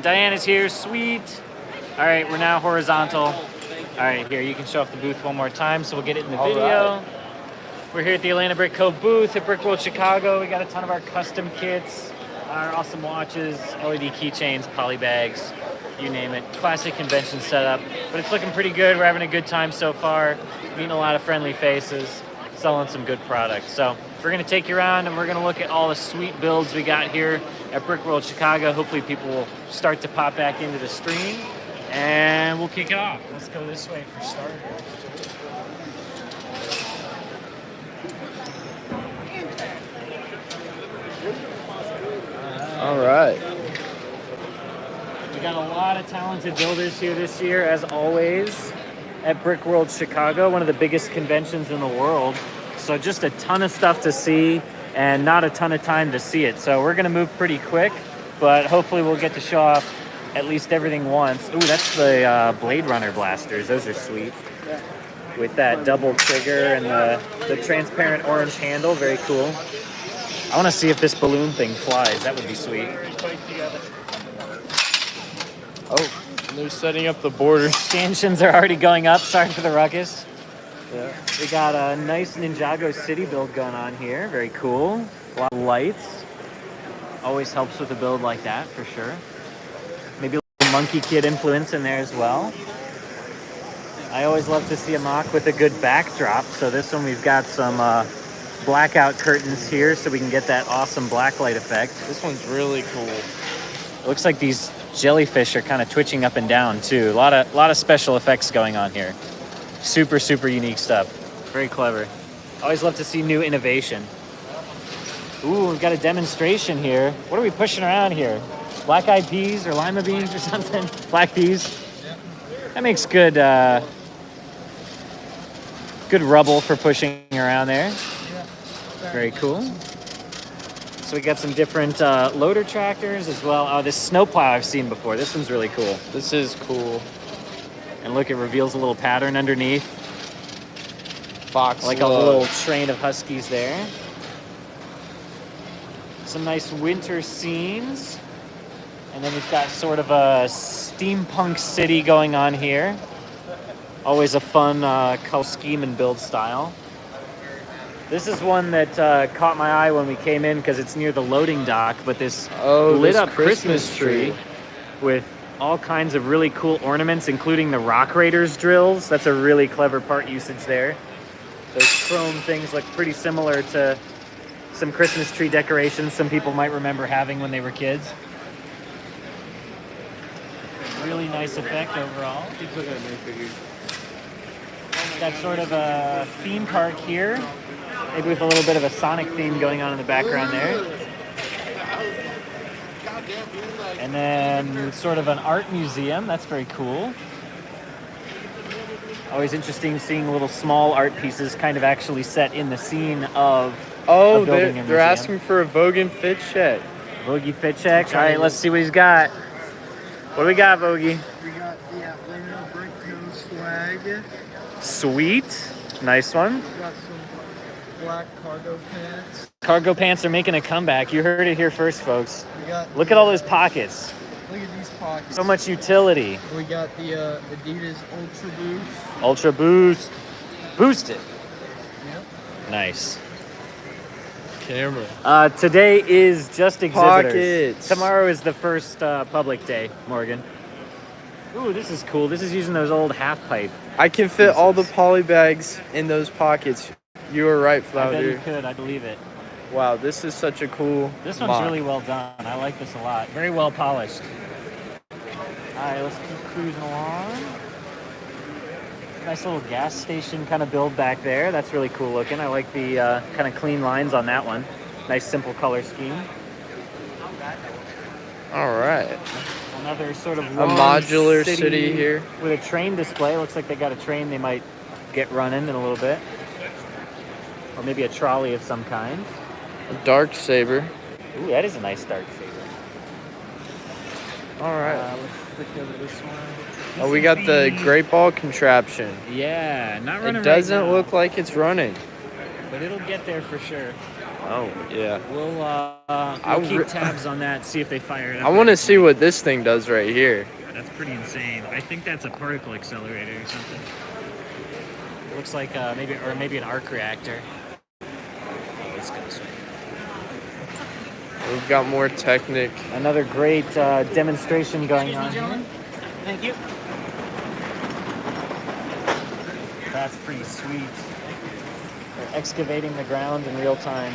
And Diana's here, sweet. All right, we're now horizontal. All right, here, you can show off the booth one more time so we'll get it in the video. Right. We're here at the Atlanta Brick Co. booth at Brickworld Chicago. We got a ton of our custom kits, our awesome watches, LED keychains, poly bags, you name it. Classic convention setup, but it's looking pretty good. We're having a good time so far, meeting a lot of friendly faces, selling some good products. So we're gonna take you around and we're gonna look at all the sweet builds we got here at Brickworld Chicago. Hopefully people will start to pop back into the stream and we'll kick it off. Let's go this way for starters. All right. We got a lot of talented builders here this year, as always, at Brickworld Chicago, one of the biggest conventions in the world. So just a ton of stuff to see and not a ton of time to see it. So we're gonna move pretty quick, but hopefully we'll get to show off at least everything once. Ooh, that's the Blade Runner blasters. Those are sweet. With that double trigger and the transparent orange handle, very cool. I want to see if this balloon thing flies. That would be sweet. Oh, they're setting up the borders. Stanchions are already going up. Sorry for the ruckus. Yeah. We got a nice Ninjago city build going on here. Very cool. A lot of lights. Always helps with a build like that, for sure. Maybe a little Monkey Kid influence in there as well. I always love to see a mock with a good backdrop. So this one we've got some blackout curtains here so we can get that awesome blacklight effect. This one's really cool. It looks like these jellyfish are kind of twitching up and down too. A lot of special effects going on here. Super, super unique stuff. Very clever. Always love to see new innovation. Ooh, we've got a demonstration here. What are we pushing around here? Black eyed peas or lima beans or something? Black peas? That makes good good rubble for pushing around there. Very cool. So we got some different loader tractors as well. Oh, this snowplow I've seen before. This one's really cool. This is cool. And look, it reveals a little pattern underneath. Fox like love. A little train of huskies there. Some nice winter scenes. And then we've got sort of a steampunk city going on here. Always a fun color scheme and build style. This is one that caught my eye when we came in because it's near the loading dock, but this lit up Christmas tree with all kinds of really cool ornaments, including the Rock Raiders drills. That's a really clever part usage there. Those chrome things look pretty similar to some Christmas tree decorations some people might remember having when they were kids. Really nice effect overall. Got sort of a theme park here. Maybe with a little bit of a Sonic theme going on in the background there. And then sort of an art museum. That's very cool. Always interesting seeing little small art pieces kind of actually set in the scene of a building and they're asking for a Vogue fit check. Vogue fit check. All right, let's see what he's got. What do we got, Vogue? We got the Atlanta Brick Co. swag. Sweet. Nice one. We got some black cargo pants. Cargo pants are making a comeback. You heard it here first, folks. Look at all those pockets. Look at these pockets. So much utility. We got the Adidas Ultra Boost. Ultra Boost. Boost it. Yep. Nice. Camera. Today is just exhibitors. Pockets. Tomorrow is the first public day, Morgan. Ooh, this is cool. This is using those old half pipe. I can fit all the poly bags in those pockets. You were right, I Flounder. bet you could. I believe it. Wow, this is such a cool This one's mock. really well done. I like this a lot. Very well polished. All right, let's keep cruising along. Nice little gas station kind of build back there. That's really cool looking. I like the kind of clean lines on that one. Nice simple color scheme. All right. Another sort of A modular city here. With a train display. Looks like they got a train they might get running in a little bit. Or maybe a trolley of some kind. A dark saber. Ooh, that is a nice dark saber. All right. Let's flick over this one. Oh, we got the Great Ball contraption. Yeah, not running It doesn't right now, look like it's running. but it'll get there for sure. Oh, yeah. We'll keep tabs on that, see if they fire it up. I want to see what this thing does right here. That's pretty insane. I think that's a particle accelerator or something. It looks like maybe an arc reactor. Oh, this goes. We've got more Technic. Another great demonstration going on here. Thank you. That's pretty sweet. They're excavating the ground in real time.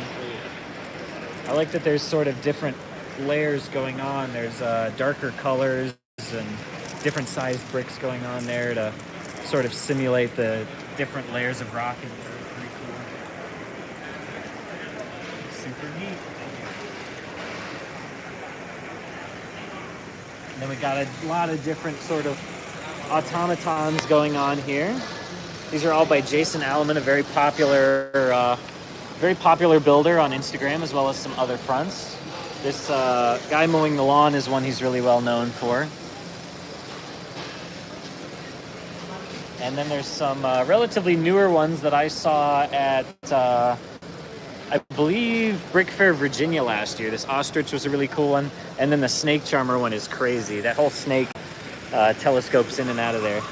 I like that there's sort of different layers going on. There's darker colors and different sized bricks going on there to sort of simulate the different layers of rock and dirt. Pretty cool. Super neat. And then we got a lot of different sort of automatons going on here. These are all by Jason Alleman, a very popular builder on Instagram, as well as some other fronts. This guy mowing the lawn is one he's really well known for. And then there's some relatively newer ones that I saw at, I believe, Brick Fair, Virginia last year. This ostrich was a really cool one. And then the snake charmer one is crazy. That whole snake telescopes in and out of there.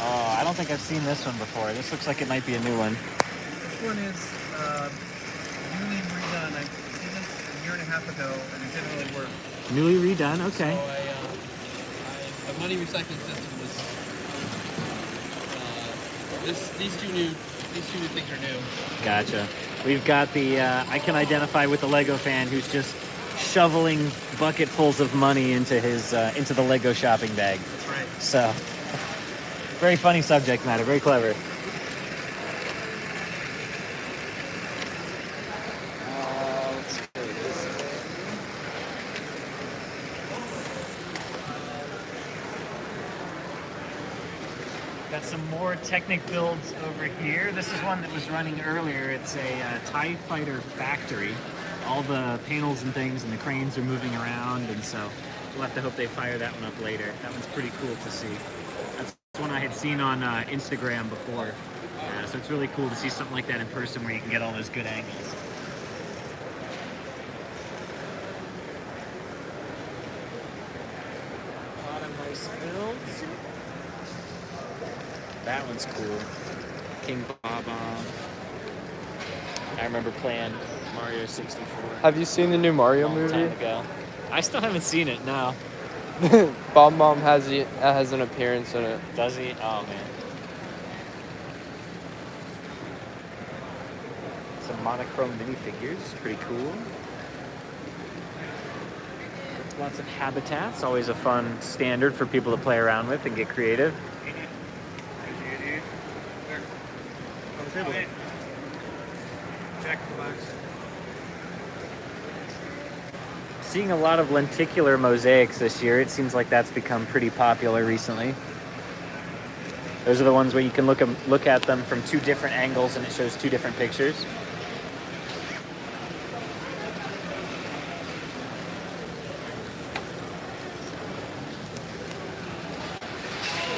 Oh, I don't think I've seen this one before. This looks like it might be a new one. This one is newly redone. I did this a year and a half ago, and it didn't really work. Newly redone, okay. So the money recycling system was these two new things are new. Gotcha. We've got the I can identify with the Lego fan who's just shoveling bucketfuls of money into his into the Lego shopping bag. That's right. So very funny subject matter, very clever. Let's go this way. Got some more Technic builds over here. This is one that was running earlier. It's a TIE Fighter factory. All the panels and things and the cranes are moving around, and so we'll have to hope they fire that one up later. That one's pretty cool to see. That's one I had seen on Instagram before. So it's really cool to see something like that in person where you can get all those good angles. A lot of nice builds. That one's cool. King Baba. I remember playing Mario 64. Have you seen the new Mario Long movie? time ago. I still haven't seen it, no. Bomb has an appearance in it. Does he? Oh, man. Some monochrome minifigures. Pretty cool. Lots of habitats. Always a fun standard for people to play around with and get creative. Check the box. Seeing a lot of lenticular mosaics this year. It seems like that's become pretty popular recently. Those are the ones where you can look at them from two different angles and it shows two different pictures.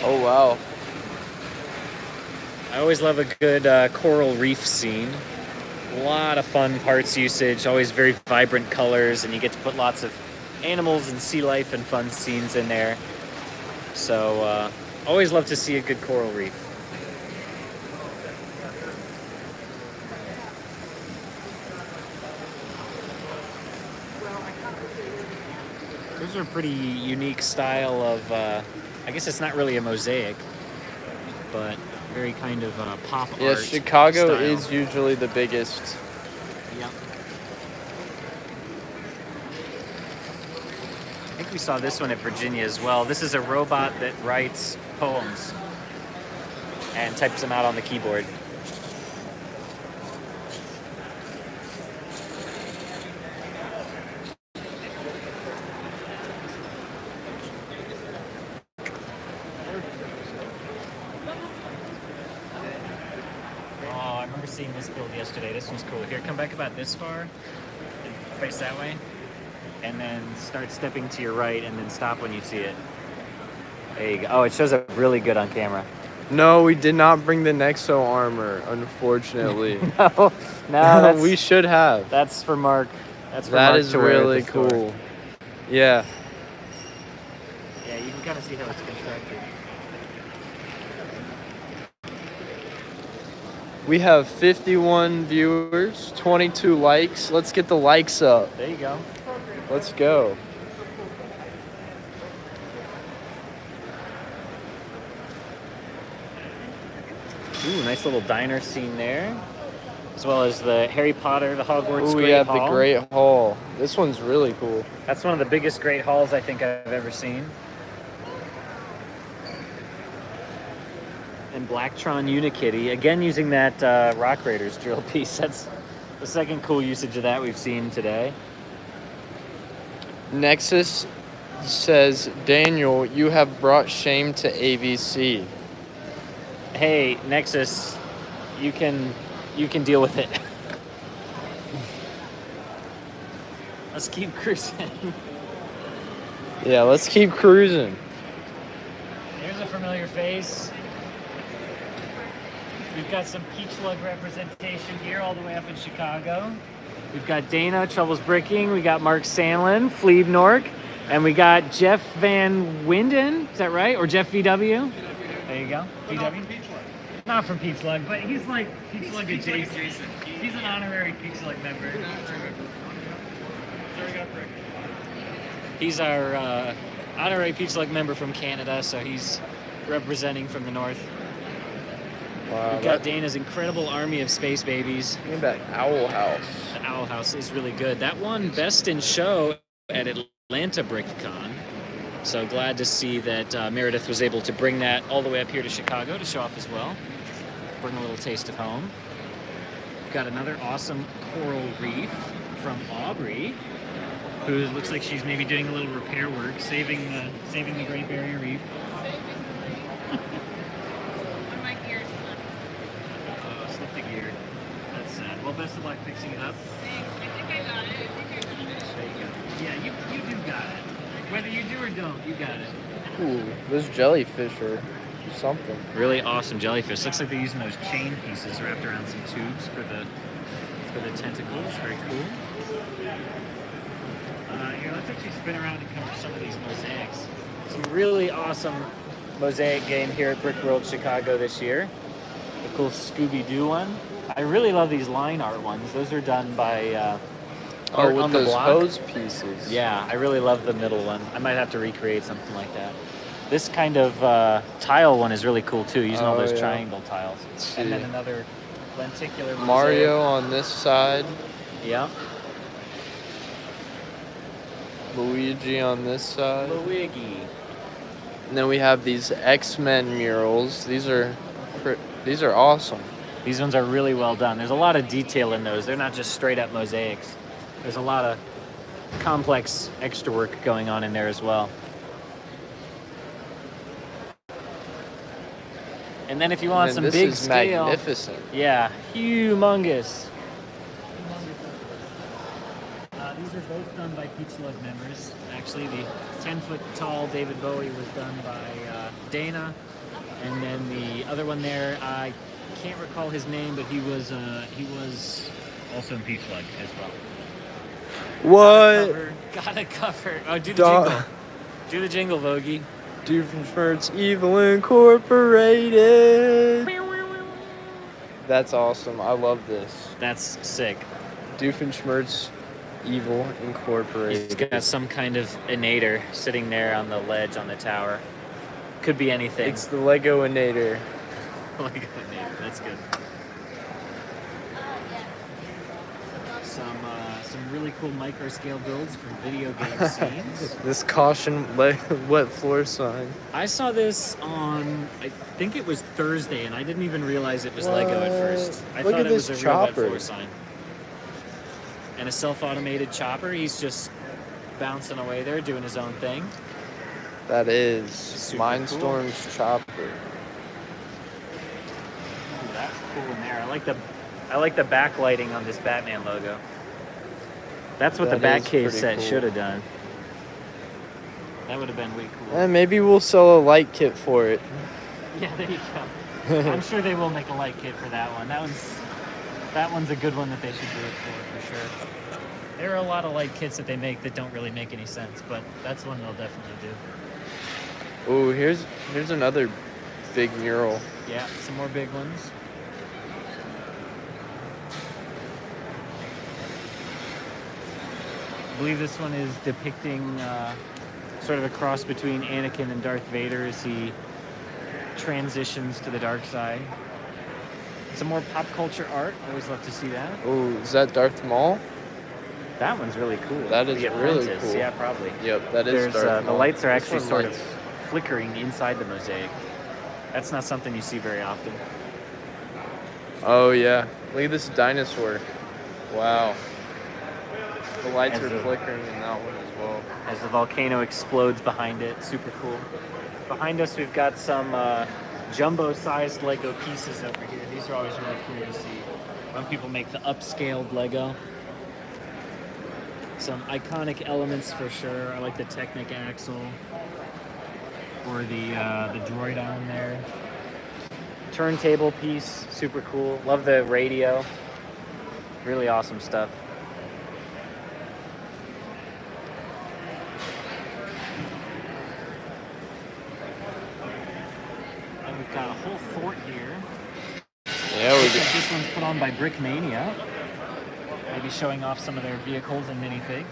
Oh, wow. I always love a good coral reef scene. A lot of fun parts usage, always very vibrant colors, and you get to put lots of animals and sea life and fun scenes in there. So always love to see a good coral reef. Those are a pretty unique style of, I guess it's not really a mosaic, but very kind of pop art. Yeah, Chicago style. is usually the biggest. Yep. I think we saw this one at Virginia as well. This is a robot that writes poems and types them out on the keyboard. Oh, I remember seeing this build yesterday. This one's cool. Here, come back about this far. face that way, and then start stepping to your right, and then stop when you see it. There you go. Oh, it shows up really good on camera. No, we did not bring the Nexo armor, unfortunately. No, that's, we should have. that's for Mark. That's for That Mark is to wear at the really store. cool. Yeah. Yeah, you can kind of see how it's constructed. We have 51 viewers, 22 likes. Let's get the likes up. There you go. Let's go. Ooh, nice little diner scene there, as well as the Harry Potter, the Hogwarts Ooh, we Great have Hall. the Great Hall. This one's really cool. That's one of the biggest Great Halls I think I've ever seen. And Blacktron Unikitty, again using that Rock Raiders drill piece. That's the second cool usage of that we've seen today. Nexus says, Daniel, you have brought shame to AVC. Hey, Nexus, you can deal with it. Let's keep cruising. Yeah, let's keep cruising. Here's a familiar face. We've got some Peach Lug representation here all the way up in Chicago. We've got Dana, Troubles Bricking. We got Mark Sandlin, Fleeb Nork. And we got Jeff Van Winden. Is that right? Or Jeff VW? There you go. VW? Not from Peach Lug, but he's like Peach Lug adjacent. He's an honorary Peach Lug member. He's our honorary Peach Lug member from Canada, so he's representing from the north. Wow, We've got Dana's incredible army of space babies. look at that Owl House. The Owl House is really good. That won Best in Show at Atlanta BrickCon. So glad to see that Meredith was able to bring that all the way up here to Chicago to show off as well. Bring a little taste of home. We've got another awesome coral reef from Aubrey, who looks like she's maybe doing a little repair work, saving the Great Barrier Reef. Slipped the gear. That's sad. Well, best of luck fixing it up. Thanks. I think I got it. There you go. Yeah, you do got it. Whether you do or don't, you got it. Ooh, those jellyfish are something. Really awesome jellyfish. Looks like they're using those chain pieces wrapped around some tubes for the tentacles. Very cool. Here, let's actually spin around and cover some of these mosaics. Some really awesome mosaic game here at Brickworld Chicago this year. The cool Scooby-Doo one. I really love these line art ones. Those are done by Art with on the those Block. hose pieces. Yeah, I really love the middle one. I might have to recreate something like that. This kind of tile one is really cool too, using all Oh, those yeah. triangle tiles. Let's And then see. another lenticular mosaic. Mario on this side, Yeah. Luigi on this side. Luigi. And then we have these X-Men murals. These are awesome. These ones are really well done. There's a lot of detail in those. They're not just straight up mosaics. There's a lot of complex extra work going on in there as well. And then if you want And some this big is scale, magnificent. yeah, humongous. These are both done by Peach Lug members. Actually, the 10-foot tall David Bowie was done by Dana, and then the other one there, I can't recall his name, but he was also in Peach Lug as well. What? Gotta cover. Oh, do the Duh. jingle. Do the jingle, Vogy. Doofenshmirtz Evil Incorporated. That's awesome. I love this. That's sick. Doofenshmirtz Evil He's Incorporated. got some kind of inator sitting there on the ledge on the tower. Could be anything. It's the Lego-inator. Like inator. That's good. Some really cool micro scale builds from video game scenes. This caution wet floor sign. I saw this on, I think it was Thursday, and I didn't even realize it was Lego at first. I Look thought at it was this a real wet chopper. floor sign. And a self-automated chopper. He's just bouncing away there, doing his own thing. That is Super Mindstorm's chopper. Ooh, that's cool in there. I like the backlighting on this Batman logo. That's what the That back is case pretty set cool. should have done. That would have been way cool. And maybe we'll sell a light kit for it. Yeah, there you go. I'm sure they will make a light kit for that one. That one's a good one that they should do it for sure. There are a lot of light kits that they make that don't really make any sense, but that's one they'll definitely do. Ooh, here's another big mural. Yeah, some more big ones. I believe this one is depicting sort of a cross between Anakin and Darth Vader as he transitions to the dark side. Some more pop culture art. I always love to see that. Ooh, is that Darth Maul? That one's really cool. That is The really Apprentice. cool. Yeah, probably. Yep, that is There's Darth the Maul. lights are This actually one sort lights. of flickering inside the mosaic. That's not something you see very often. Oh yeah, look at this dinosaur. Wow. The lights As are the- flickering in that one as well. As the volcano explodes behind it, super cool. Behind us, we've got some jumbo-sized Lego pieces over here. These are always really cool to see when people make the upscaled Lego. Some iconic elements for sure. I like the Technic axle or the droid arm there. Turntable piece, super cool. Love the radio. Really awesome stuff. And we've got a whole fort here. Yeah, we Looks do. like this one's put on by Brickmania. Maybe showing off some of their vehicles and minifigs.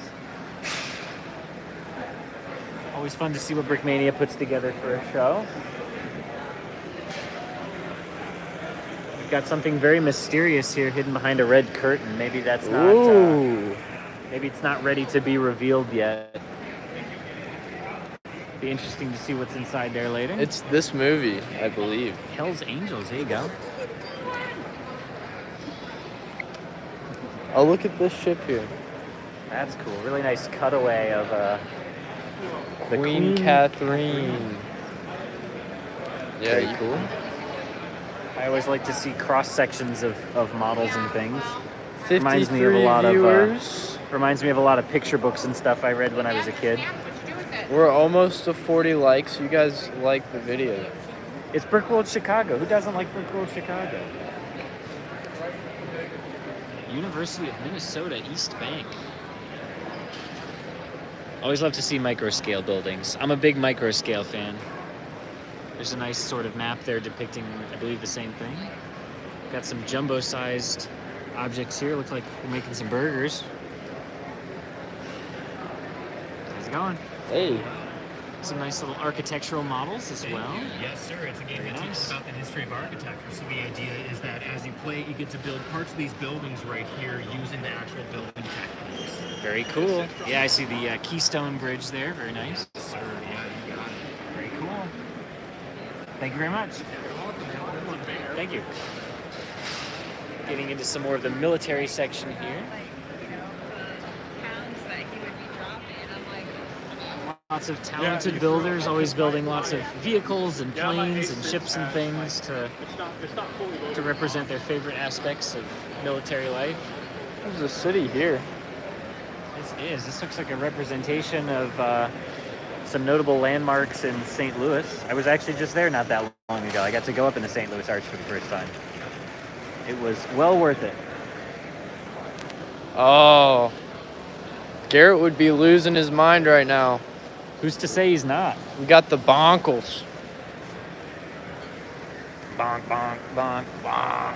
Always fun to see what Brickmania puts together for a show. We've got something very mysterious here hidden behind a red curtain. Maybe that's not. Ooh. Maybe it's not ready to be revealed yet. Be interesting to see what's inside there later. It's this movie, I believe. Hell's Angels. There you go. Oh, look at this ship here. That's cool. Really nice cutaway of the Queen Catherine. Yeah, Very you cool. I always like to see cross sections of models and things. Reminds me of a 53 lot of, viewers. Reminds me of a lot of picture books and stuff I read when I was a kid. We're almost to 40 likes. You guys like the video. It's Brickworld Chicago. Who doesn't like Brickworld Chicago? University of Minnesota East Bank. Always love to see micro scale buildings. I'm a big micro scale fan. There's a nice sort of map there depicting, I believe, the same thing. Got some jumbo-sized objects here. Looks like we're making some burgers. How's it going? Hey. Some nice little architectural models as well. Yes, sir. It's a game Very that teaches nice. about the history of architecture. So the idea is that as you play, you get to build parts of these buildings right here using the actual building techniques. Very cool. Yeah, I see the Keystone Bridge there. Very nice. Yes, sir. Yeah, you got it. Very cool. Thank you very much. Thank you. Getting into some more of the military section here. Pounds that he would be dropping. I'm like, Lots of talented builders, always building lots of vehicles and planes and ships and things to represent their favorite aspects of military life. There's a city here. This looks like a representation of some notable landmarks in St. Louis. I was actually just there not that long ago. I got to go up in the St. Louis Arch for the first time. It was well worth it. Oh. Garrett would be losing his mind right now. Who's to say he's not? We got the bonkles. Bonk, bonk, bonk, bonk.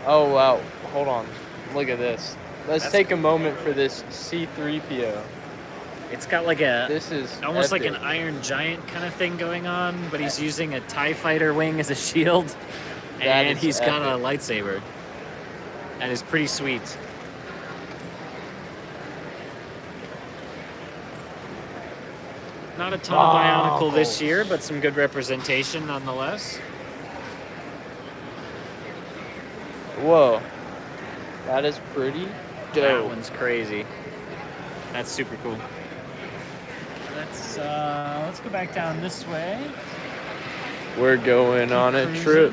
Oh, wow. Hold on. Look at this. Let's That's take a moment for this C-3PO. It's got like a This is almost like epic. an Iron Giant kind of thing going on, but he's using a TIE fighter wing as a shield, That and is he's got a epic. lightsaber. That is pretty sweet. Not a ton of Bionicle this Bonkles. year, but some good representation nonetheless. Whoa. That is pretty That dope. one's crazy. That's super cool. Let's go back down this way. We're going on a Cruising. trip.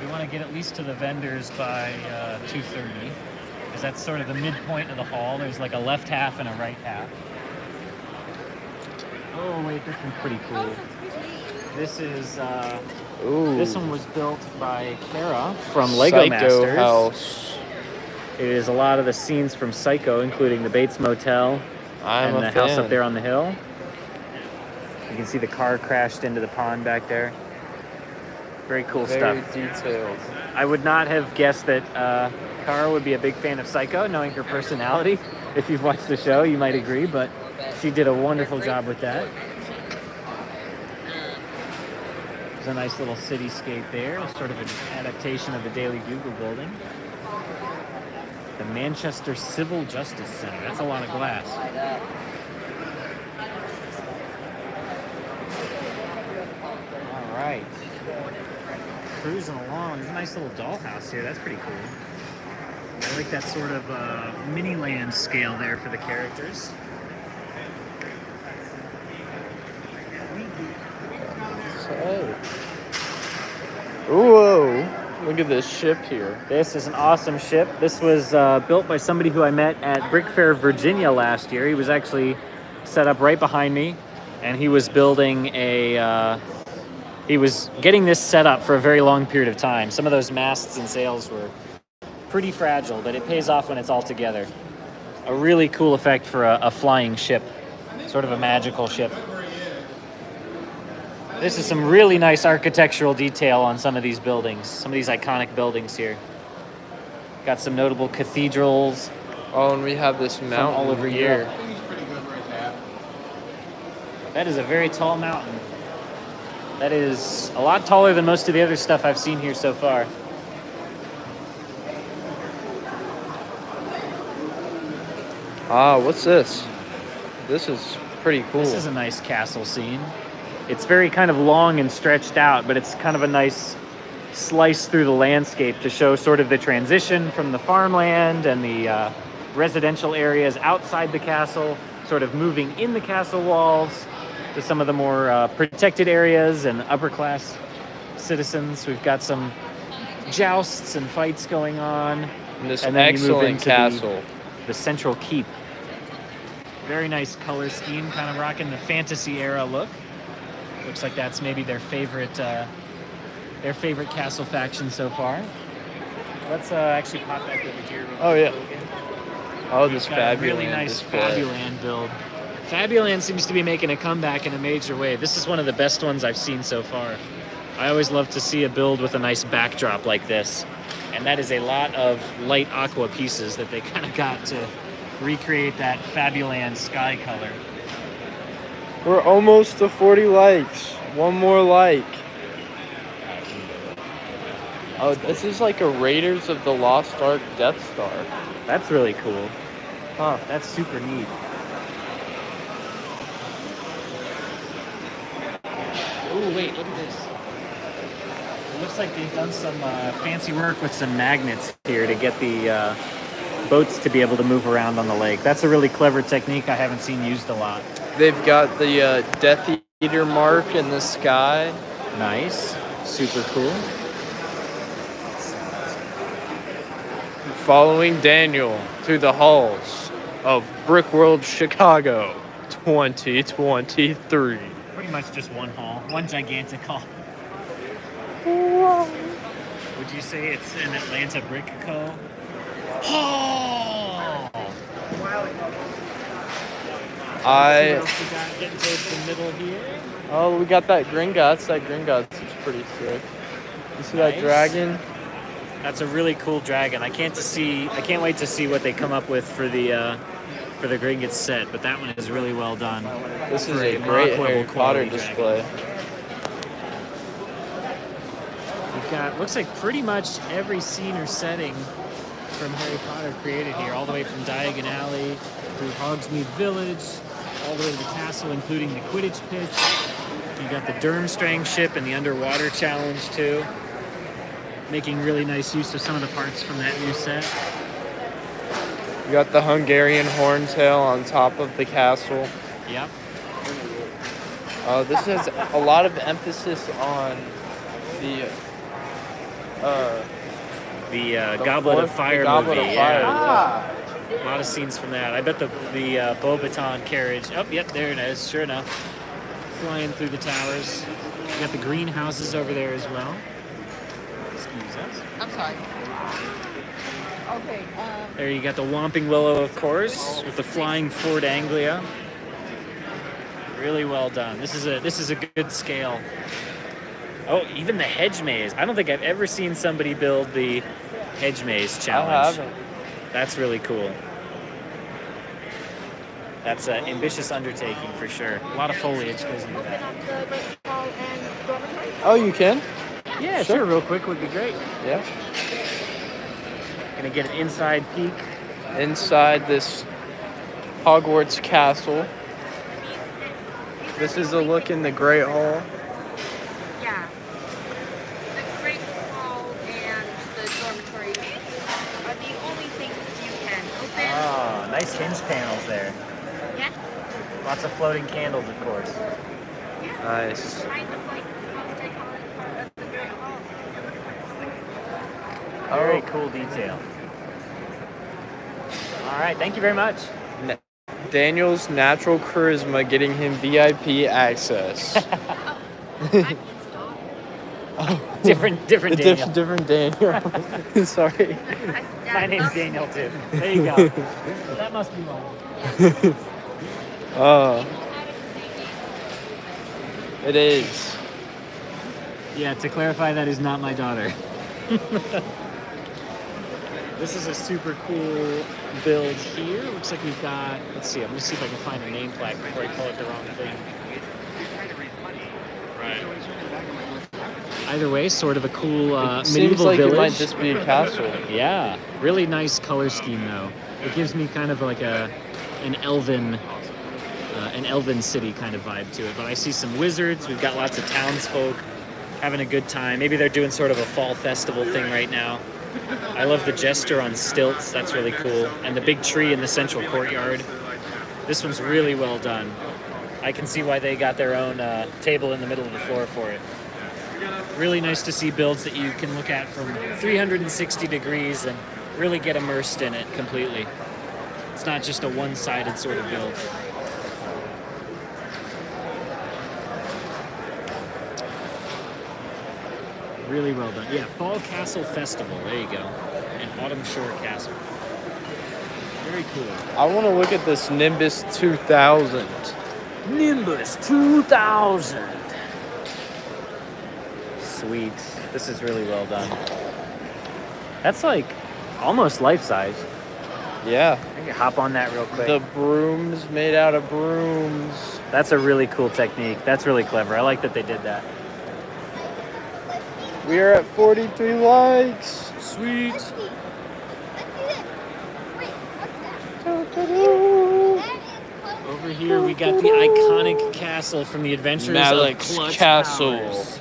We want to get at least to the vendors by 2:30. because that's sort of the midpoint of the hall. There's like a left half and a right half. Oh wait, this one's pretty cool. This is Ooh. this one was built by Kara from Lego Psycho Masters. House. It is a lot of the scenes from Psycho, including the Bates Motel I'm and a the fan. house up there on the hill. You can see the car crashed into the pond back there. Very cool Very stuff. detailed. I would not have guessed that Kara would be a big fan of Psycho, knowing her personality. If you've watched the show, you might agree, but she did a wonderful job with that. There's a nice little cityscape there, sort of an adaptation of the Daily Bugle building. The Manchester Civil Justice Center. That's a lot of glass. All right. Cruising along. There's a nice little dollhouse here. That's pretty cool. I like that sort of mini land scale there for the characters. So, whoa! Look at this ship here. This is an awesome ship. This was built by somebody who I met at Brick Fair, Virginia last year. He was actually set up right behind me, and he was building he was getting this set up for a very long period of time. Some of those masts and sails were pretty fragile, but it pays off when it's all together. A really cool effect for a flying ship, sort of a magical ship. This is some really nice architectural detail on some of these buildings, some of these iconic buildings here. Got some notable cathedrals. Oh, and we have this mountain all over here. Europe. That is a very tall mountain. That is a lot taller than most of the other stuff I've seen here so far. Ah, what's this? This is pretty cool. This is a nice castle scene. It's very kind of long and stretched out, but it's kind of a nice slice through the landscape to show sort of the transition from the farmland and the residential areas outside the castle, sort of moving in the castle walls to some of the more protected areas and upper class citizens. We've got some jousts and fights going on. And this and then you move excellent into castle. the central keep. Very nice color scheme, kind of rocking the fantasy era look. Looks like that's maybe their favorite castle faction so far. Let's actually pop back over here. Oh, yeah. Again. Oh, this Got a Fabuland really nice display. Fabuland build. Fabuland seems to be making a comeback in a major way. This is one of the best ones I've seen so far. I always love to see a build with a nice backdrop like this. And that is a lot of light aqua pieces that they kind of got to recreate that Fabuland sky color. We're almost to 40 likes. One more like. Oh, this is like a Raiders of the Lost Ark Death Star. That's really cool. Huh. That's super neat. Oh, wait, look at this. It looks like they've done some fancy work with some magnets here to get the boats to be able to move around on the lake. That's a really clever technique I haven't seen used a lot. They've got the Death Eater mark in the sky. Nice. Super cool. Following Daniel through the halls of Brickworld, Chicago, 2023. Pretty much just one hall. One gigantic hall. Whoa. Would you say it's an Atlanta Brick Co? Oh! What else we got getting towards the middle here? Oh, we got that Gringotts. That Gringotts is pretty sick. You see that Nice. dragon? That's a really cool dragon. I can't wait to see what they come up with for the Gringotts set. But that one is really well done. This is For a a great Rock Harry level Potter quality display. We've got looks like pretty much every scene or setting from Harry Potter created here, all the way from Diagon Alley through Hogsmeade Village, all the way to the castle, including the Quidditch pitch. You got the Durmstrang ship and the underwater challenge too. Making really nice use of some of the parts from that new set. You got the Hungarian horntail on top of the castle. Yep. This has a lot of emphasis on the the Goblet of Fire Goblet movie. of Fire. Yeah. A lot of scenes from that. I bet the Beauxbaton carriage. Oh, yep, there it is. Sure enough, flying through the towers. We got the greenhouses over there as well. Excuse us. I'm sorry. Okay. There you got the Whomping Willow, of course, with the flying Ford Anglia. Really well done. This is a good scale. Oh, even the hedge maze. I don't think I've ever seen somebody build the hedge maze challenge. I haven't. That's really cool. That's an ambitious undertaking for sure. A lot of foliage goes into that. Oh, you can? Yeah, sure. Real quick would be great. Yeah. Gonna get an inside peek. Inside this Hogwarts castle. This is a look in the Great Hall. Yeah. The Great Hall and the dormitory are the only things you can open. Oh, nice hinge panels there. Yeah. Lots of floating candles, of course. Nice. Kind of like the most iconic part of the Great Hall. Very cool detail. All right, thank you very much. Daniel's natural charisma getting him VIP access. Different Daniel. Different Daniel. Sorry. My name's Daniel too. There you go. That must be one. It is. Yeah, to clarify, that is not my daughter. This is a super cool build here. Looks like we've got, let's see, I'm gonna see if I can find a name plaque before I call it the wrong thing. Right. Either way, sort of a cool medieval Seems like village. it might just be a castle. Yeah, really nice color scheme though. It gives me kind of like an elven city kind of vibe to it. But I see some wizards. We've got lots of townsfolk having a good time. Maybe they're doing sort of a fall festival thing right now. I love the jester on stilts. That's really cool. And the big tree in the central courtyard. This one's really well done. I can see why they got their own table in the middle of the floor for it. Really nice to see builds that you can look at from 360 degrees and really get immersed in it completely. It's not just a one-sided sort of build. Really well done. Yeah, Fall Castle Festival. There you go. And Autumn Shore Castle. Very cool. I want to look at this Nimbus 2000. Nimbus 2000. Sweet. This is really well done. That's like almost life-size. Yeah. I can hop on that real quick. The brooms made out of brooms. That's a really cool technique. That's really clever. I like that they did that. We are at 43 likes. Sweet. Over here we got the iconic castle from the Adventures Malik's of Clutch Castle. Powers.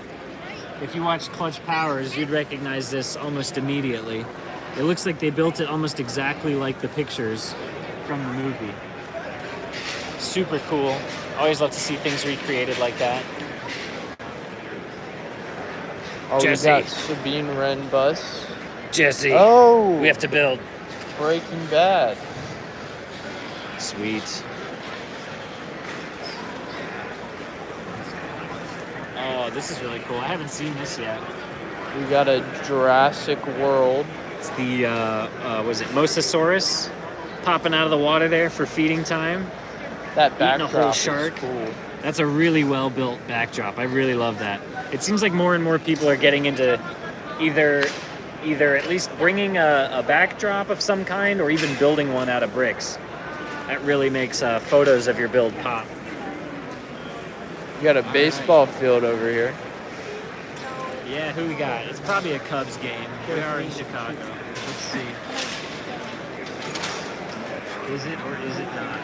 If you watched Clutch Powers, you'd recognize this almost immediately. It looks like they built it almost exactly like the pictures from the movie. Super cool. Always love to see things recreated like that. Oh, Jesse. we got Sabine Wren bus. Jesse, Oh, we have to build. Breaking Bad. Sweet. Oh, this is really cool. I haven't seen this yet. We got a Jurassic World. It's the, was it Mosasaurus popping out of the water there for feeding time? That Eating a backdrop whole is shark. cool. That's a really well-built backdrop. I really love that. It seems like more and more people are getting into either at least bringing a backdrop of some kind or even building one out of bricks. That really makes photos of your build pop. We got a baseball field over here. Yeah, who we got? It's probably a Cubs game. We are in Chicago. Let's see. Is it or is it not?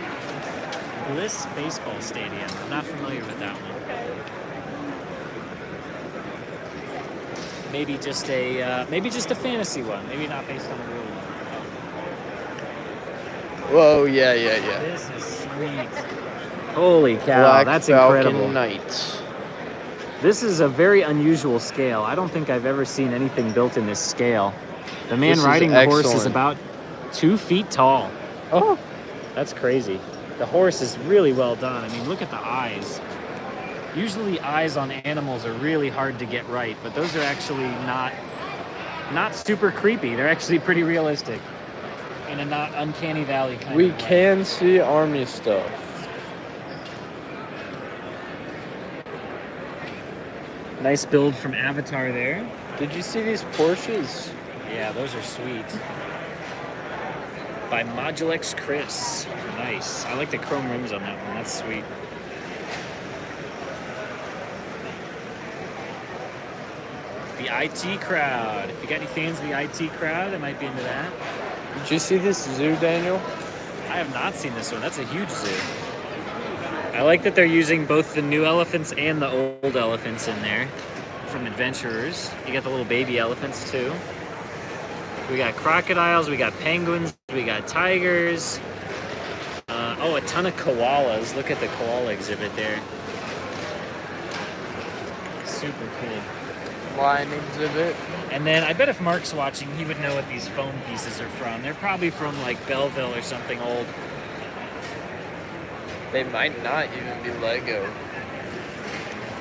Bliss Baseball Stadium. I'm not familiar with that one. Maybe just a fantasy one. Maybe not based on a real one. Whoa, yeah. This is sweet. Holy cow, Black that's Falcon incredible. Knights. This is a very unusual scale. I don't think I've ever seen anything built in this scale. The man This is riding the horse is excellent. about 2 feet tall. Oh, That's crazy. The horse is really well done. I mean, look at the eyes. Usually eyes on animals are really hard to get right, but those are actually not super creepy. They're actually pretty realistic in a not uncanny valley kind we of way. can see army stuff. Nice build from Avatar there. Did you see these Porsches? Yeah, those are sweet. By Modulex Chris. Nice. I like the chrome rims on that one. That's sweet. The IT crowd. If you got any fans of the IT crowd that might be into that. Did you see this zoo, Daniel? I have not seen this one. That's a huge zoo. I like that they're using both the new elephants and the old elephants in there from Adventurers. You got the little baby elephants too. We got crocodiles, we got penguins, we got tigers. Oh, a ton of koalas. Look at the koala exhibit there. Super cool. Lion exhibit. And then I bet if Mark's watching, he would know what these foam pieces are from. They're probably from like Belleville or something old. They might not even be Lego.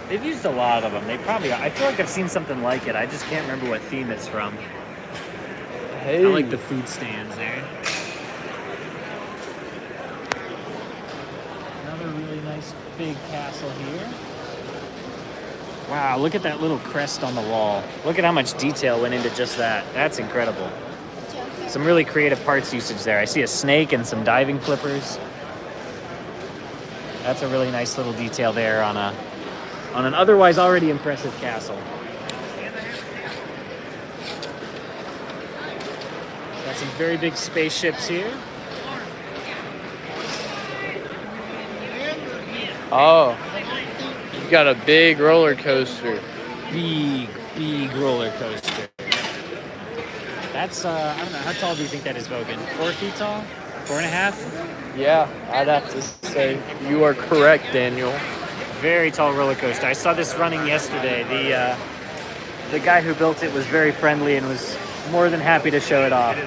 They've used a lot of them. They probably are. I feel like I've seen something like it. I just can't remember what theme it's from. Hey. I like the food stands there. Another really nice big castle here. Wow, look at that little crest on the wall. Look at how much detail went into just that. That's incredible. Some really creative parts usage there. I see a snake and some diving flippers. That's a really nice little detail there on an otherwise already impressive castle. Got some very big spaceships here. Oh, you've got a big roller coaster. Big roller coaster. That's, I don't know, how tall do you think that is, Vogan? 4 feet tall? 4.5? Yeah, I'd have to say you are correct, Daniel. Very tall roller coaster. I saw this running yesterday. The guy who built it was very friendly and was more than happy to show it off.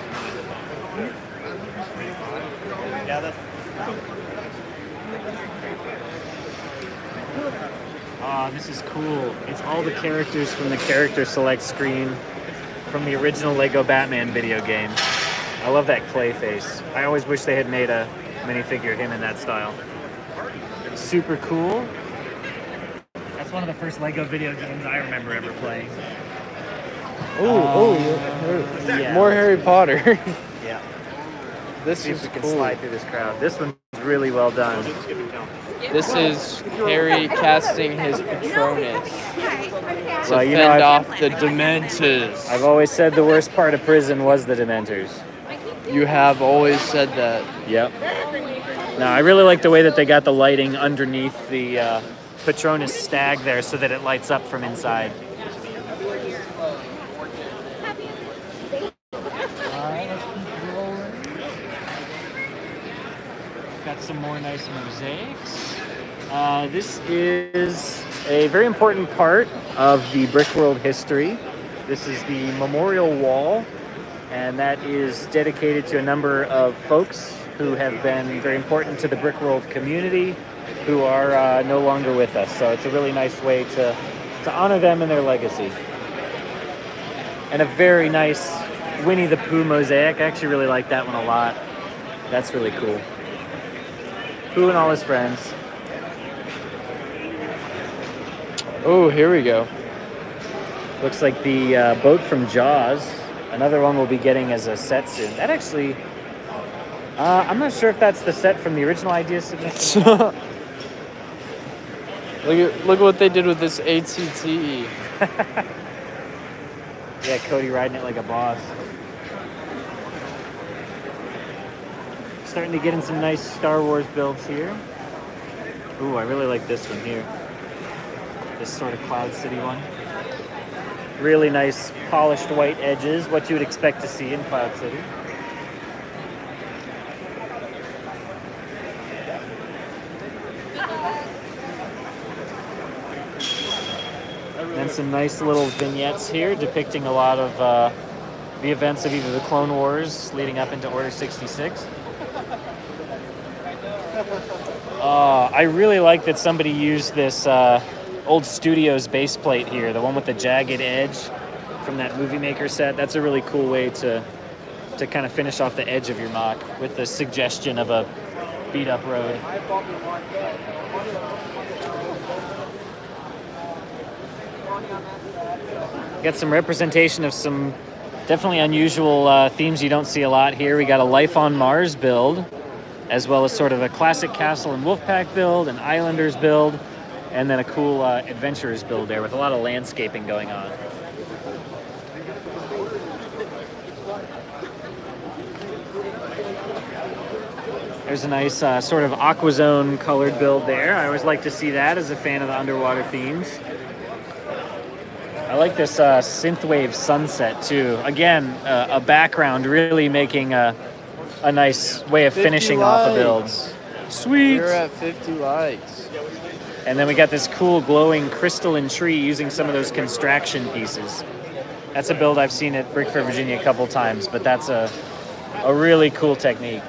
Oh, this is cool. It's all the characters from the character select screen from the original Lego Batman video game. I love that clay face. I always wish they had made a minifigure of him in that style. Super cool. That's one of the first Lego video games I remember ever playing. Yeah. More Harry Potter. Yeah. This See if is we can cool. slide through this crowd. This one's really well done. This is Harry casting his Patronus to Well, you know, fend I've- off the Dementors. I've always said the worst part of prison was the Dementors. You have always said that. Yep. No, I really like the way that they got the lighting underneath the Patronus stag there so that it lights up from inside. Got some more nice mosaics. This is a very important part of the Brickworld history. This is the memorial wall, and that is dedicated to a number of folks who have been very important to the Brickworld community who are no longer with us. So it's a really nice way to honor them and their legacy. And a very nice Winnie the Pooh mosaic. I actually really like that one a lot. That's really cool. Pooh and all his friends. Oh, here we go. Looks like the boat from Jaws. Another one we'll be getting as a set soon. That actually, I'm not sure if that's the set from the original idea submission. Look what they did with this ATT. Yeah, Cody riding it like a boss. Starting to get in some nice Star Wars builds here. Ooh, I really like this one here. This sort of Cloud City one. Really nice polished white edges, what you would expect to see in Cloud City. And some nice little vignettes here depicting a lot of the events of either the Clone Wars leading up into Order 66. I really like that somebody used this old Studios base plate here, the one with the jagged edge from that Movie Maker set. That's a really cool way to kind of finish off the edge of your mock with the suggestion of a beat up road. Got some representation of some definitely unusual themes you don't see a lot here. We got a Life on Mars build, as well as sort of a classic Castle and Wolfpack build, an Islanders build, and then a cool Adventurers build there with a lot of landscaping going on. There's a nice sort of Aquazone colored build there. I always like to see that as a fan of the underwater themes. I like this synthwave sunset too. Again, a background really making a nice way of finishing off a build. Sweet! We're at 50 likes. And then we got this cool glowing crystalline tree using some of those construction pieces. That's a build I've seen at Brick Fair, Virginia a couple times, but that's a really cool technique.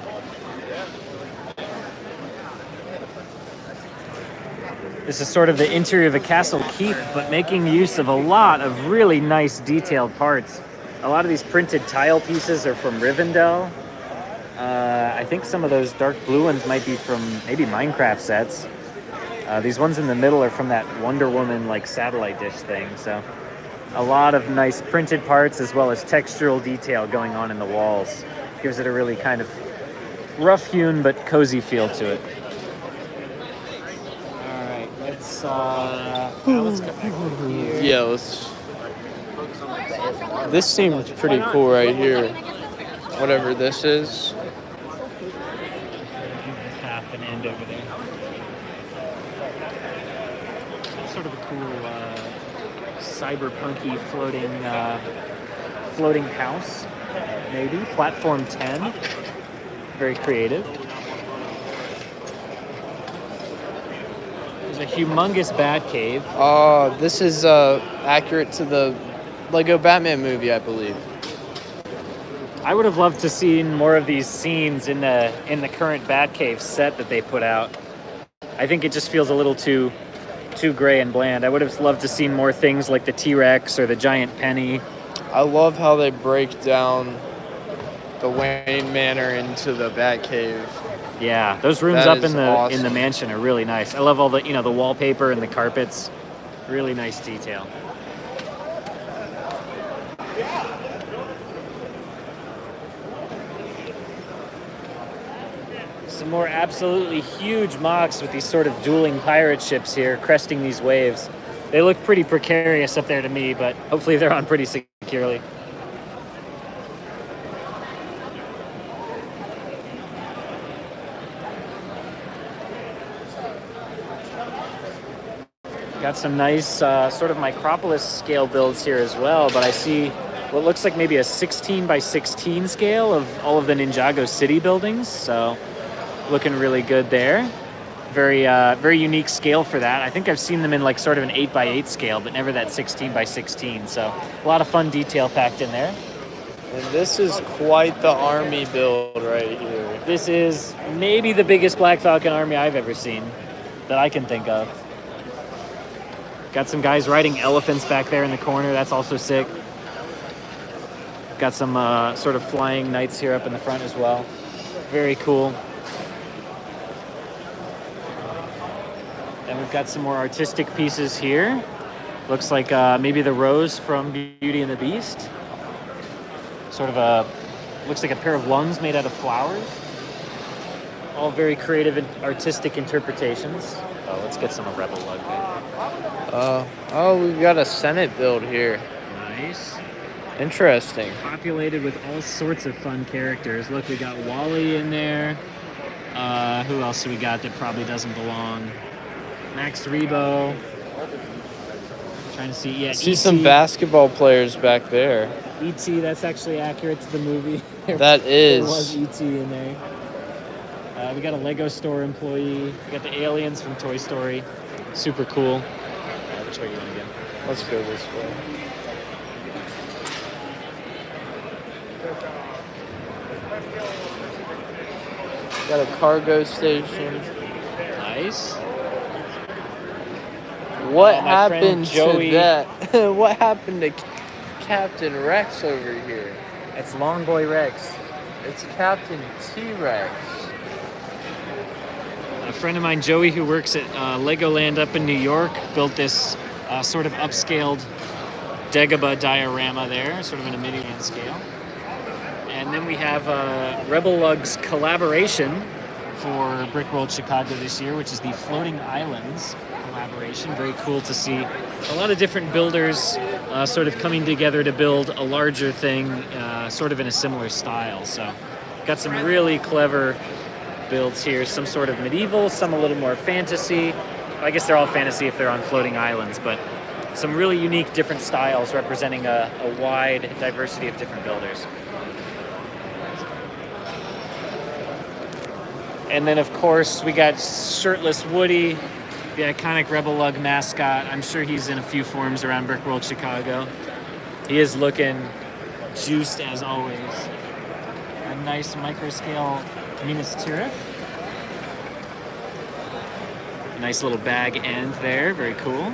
This is sort of the interior of a castle keep, but making use of a lot of really nice detailed parts. A lot of these printed tile pieces are from Rivendell. I think some of those dark blue ones might be from maybe Minecraft sets. These ones in the middle are from that Wonder Woman like satellite dish thing. So a lot of nice printed parts as well as textural detail going on in the walls. Gives it a really kind of rough-hewn but cozy feel to it. Let's go back here. Yeah, this seems pretty cool right here. Whatever this is. Half an end over there. Sort of a cool cyberpunky floating house, maybe. Platform 10. Very creative. A humongous bat cave. This is accurate to the Lego Batman movie, I believe. I would have loved to see more of these scenes in the current Batcave set that they put out. I think it just feels a little too gray and bland. I would have loved to see more things like the T-Rex or the giant penny. I love how they break down the Wayne Manor into the Batcave. Yeah, those rooms That up is awesome. in the mansion are really nice. I love all the the wallpaper and the carpets. Really nice detail. Some more absolutely huge mocks with these sort of dueling pirate ships here, cresting these waves. They look pretty precarious up there to me, but hopefully they're on pretty securely. Got some nice sort of Micropolis scale builds here as well, but I see what looks like maybe a 16 by 16 scale of all of the Ninjago City buildings, so looking really good there. Very unique scale for that. I think I've seen them in like sort of an 8 by 8 scale, but never that 16 by 16, so a lot of fun detail packed in there. And this is quite the army build right here. This is maybe the biggest Black Falcon army I've ever seen that I can think of. Got some guys riding elephants back there in the corner. That's also sick. Got some sort of flying knights here up in the front as well. Very cool. And we've got some more artistic pieces here. Looks like maybe the rose from Beauty and the Beast. Sort of looks like a pair of lungs made out of flowers. All very creative and artistic interpretations. Oh, let's get some Rebel Lug there. We've got a Senate build here. Nice. Interesting. Populated with all sorts of fun characters. Look, we got Wally in there. Who else do we got that probably doesn't belong? Max Rebo. Trying to see, yeah. I see E.T. some basketball players back there. E.T., that's actually accurate to the movie. That There is. was E.T. in there. We got a Lego store employee. We got the aliens from Toy Story. Super cool. Which way you want to go? Let's go this way. Got a cargo station. Nice. What Oh, my friend happened Joey. to that? What happened to Captain Rex over here? It's Long Boy Rex. It's Captain T-Rex. A friend of mine, Joey, who works at Legoland up in New York, built this sort of upscaled Dagobah diorama there, sort of in a mini-man scale. And then we have Rebel Lug's collaboration for Brickworld Chicago this year, which is the Floating Islands collaboration. Very cool to see a lot of different builders sort of coming together to build a larger thing, sort of in a similar style. So got some really clever builds here, some sort of medieval, some a little more fantasy. I guess they're all fantasy if they're on floating islands, but some really unique different styles representing a wide diversity of different builders. And then of course we got shirtless Woody, the iconic Rebel Lug mascot. I'm sure he's in a few forms around Brickworld Chicago. He is looking juiced as always. A nice micro scale Minas Tirith. Nice little bag end there, very cool.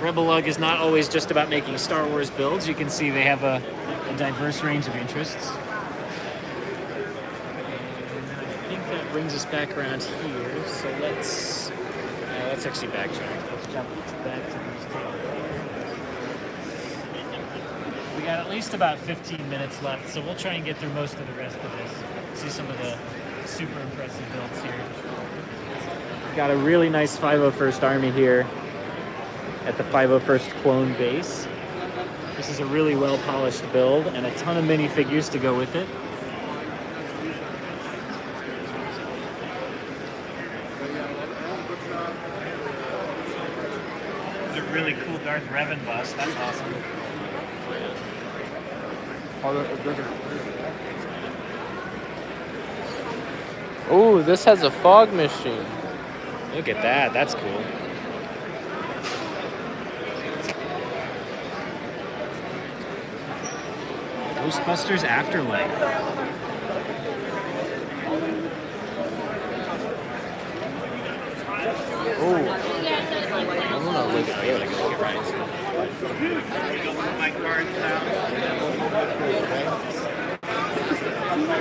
Rebel Lug is not always just about making Star Wars builds. You can see they have a diverse range of interests. And I think that brings us back around here. So let's actually backtrack. Let's jump back to these tables. We got at least about 15 minutes left, so we'll try and get through most of the rest of this. See some of the super impressive builds here. Got a really nice 501st Army here at the 501st Clone Base. This is a really well polished build and a ton of minifigures to go with it. There's a really cool Darth Revan bust. That's awesome. Oh, this has a fog machine. Look at that. That's cool. Ghostbusters Afterlife. Oh, I'm gonna look at it.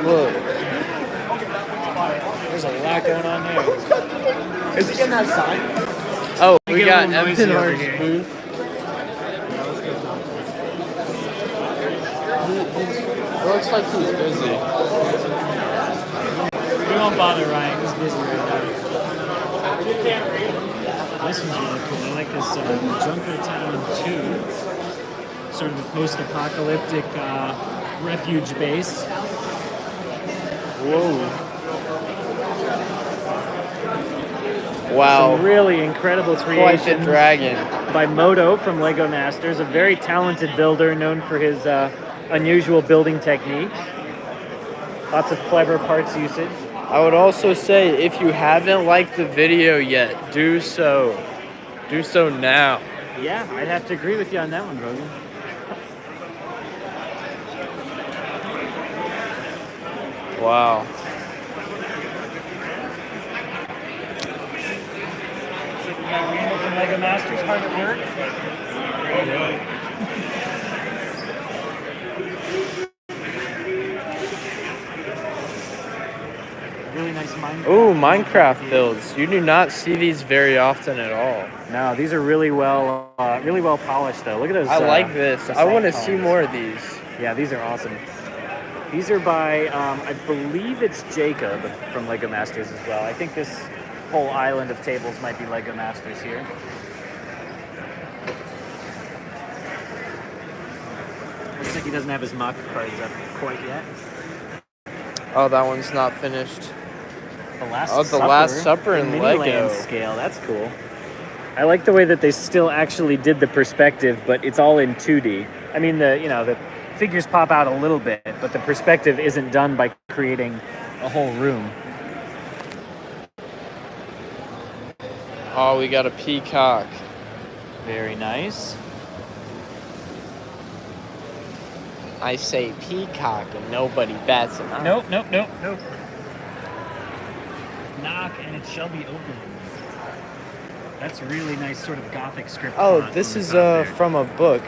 Look. There's a lot going on there. Is he getting that sign? Oh, Get we a got little noisy over Evan here. booth. It looks like he's busy. We won't bother Ryan. He's busy right now. This one's really cool. I like this Junker Town 2. Sort of the post-apocalyptic refuge base. Whoa. Wow. Some really incredible Quite the creations dragon. by Moto from Lego Masters, a very talented builder known for his unusual building techniques. Lots of clever parts usage. I would also say if you haven't liked the video yet, do so. Do so now. Yeah, I'd have to agree with you on that one, Rogan. Wow. We got Randall from Lego Masters hard at work. Really nice Minecraft. Ooh, Minecraft builds. You do not see these very often at all. No, these are really well polished though. Look at those. I like this. I want to see colors. more of these. Yeah, these are awesome. These are by, I believe it's Jacob from Lego Masters as well. I think this whole island of tables might be Lego Masters here. Looks like he doesn't have his mock cards up quite yet. Oh, that one's not finished. The Last Oh, the Last Supper in Miniland Lego. scale. That's cool. I like the way that they still actually did the perspective, but it's all in 2D. I mean, the figures pop out a little bit, but the perspective isn't done by creating a whole room. Oh, we got a peacock. Very nice. I say peacock and nobody bats an eye. Nope. Knock and it shall be opened. That's a really nice sort of gothic script. Oh, font this on is the top there. from a book.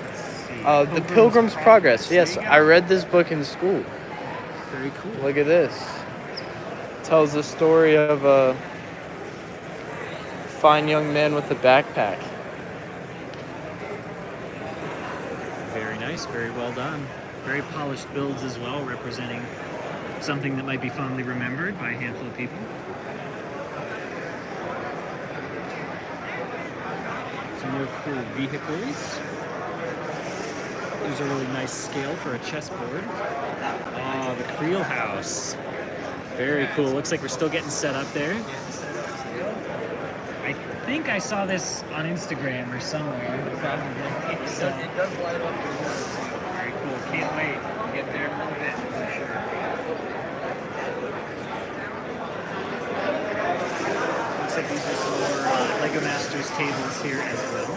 Let's see. The Pilgrim's Progress. There Yes, you go. I read this book in school. Very cool. Look at this. Tells the story of a fine young man with a backpack. Very nice, very well done. Very polished builds as well, representing something that might be fondly remembered by a handful of people. Some more cool vehicles. These are really nice scale for a chessboard. Oh, the Creel House. Very cool. Looks like we're still getting set up there. I think I saw this on Instagram or somewhere. So, It does light up. very cool. Can't wait. Get there in a little bit for sure. Looks like these are some more Lego Masters tables here as well.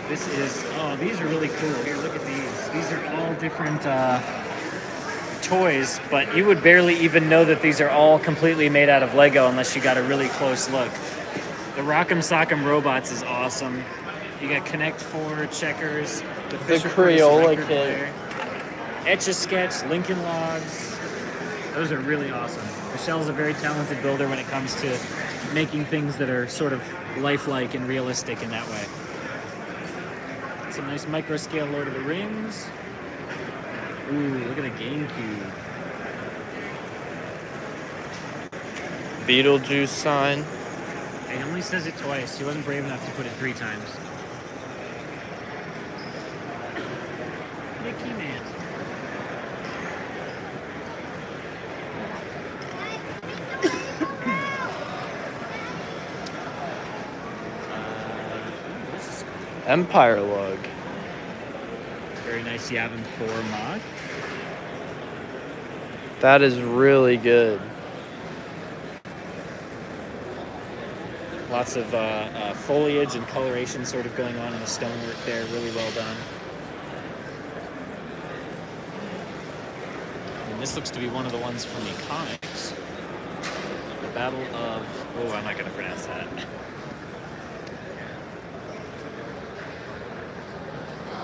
This is, oh, these are really cool. Here, look at these. These are all different toys, but you would barely even know that these are all completely made out of Lego unless you got a really close look. The Rock'em Sock'em Robots is awesome. You got Connect 4, Checkers, the Fisher Price Crayola record kit. player, Etch-a-Sketch, Lincoln Logs. Those are really awesome. Michelle's a very talented builder when it comes to making things that are sort of lifelike and realistic in that way. Some nice micro scale Lord of the Rings. Ooh, look at the GameCube. Beetlejuice sign. He only says it twice. He wasn't brave enough to put it 3 times. Mickey Man. This is Empire lug. very nice Yavin 4 mod. That is really good. Lots of foliage and coloration sort of going on in the stonework there. Really well done. And this looks to be one of the ones from the comics. The Battle of... Oh, I'm not going to pronounce that.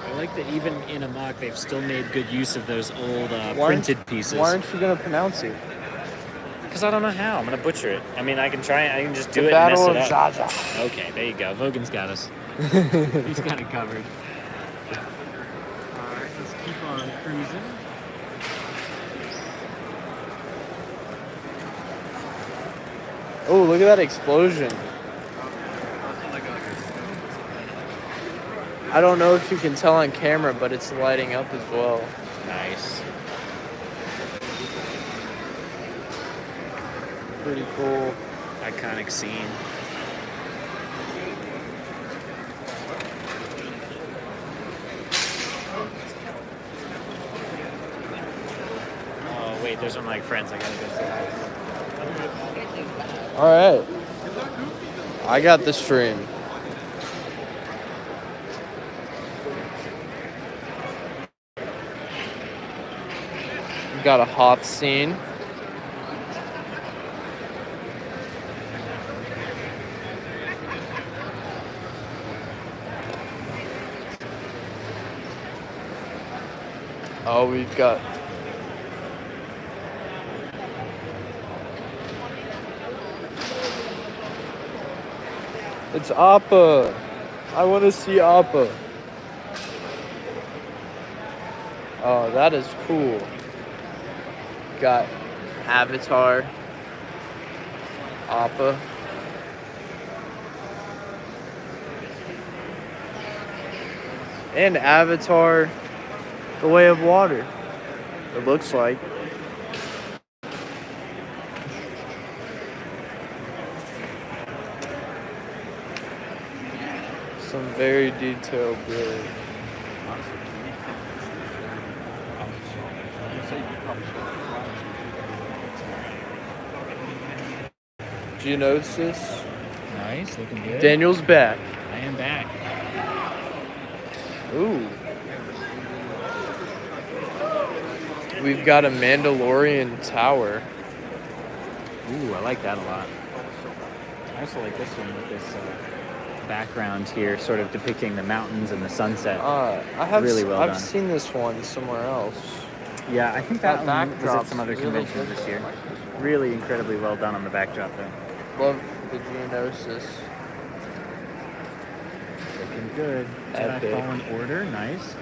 I like that even in a mock, they've still made good use of those old printed pieces. Why aren't you gonna pronounce it? Because I don't know how. I'm going to butcher it. I mean, I can try it. I can just do The it and mess Battle it of up. Zaza. Okay, there you go. Vogan's got us. He's got it covered. Alright, let's keep on cruising. Oh, look at that explosion. I don't know if you can tell on camera, but it's lighting up as well. Nice. Pretty cool. Iconic scene. Oh, wait, there's one of my friends. I gotta go say hi. All right. I got the stream. We got a Hoth scene. Oh, we've got... It's Appa. I want to see Appa. Oh, that is cool. Got Avatar. Appa. And Avatar, The Way of Water. It looks like. Some very detailed build. Do you notice this? Nice, looking good. Daniel's back. I am back. Ooh. We've got a Mandalorian tower. Ooh, I like that a lot. I also like this one with this background here, sort of depicting the mountains and the sunset. Really well I've done. seen this one somewhere else. Yeah, I think that That one was at backdrop's some other really conventions good. this year. Really incredibly well done on the backdrop there. Love the Geonosis. Looking good. Epic. Jedi Fallen Order, nice.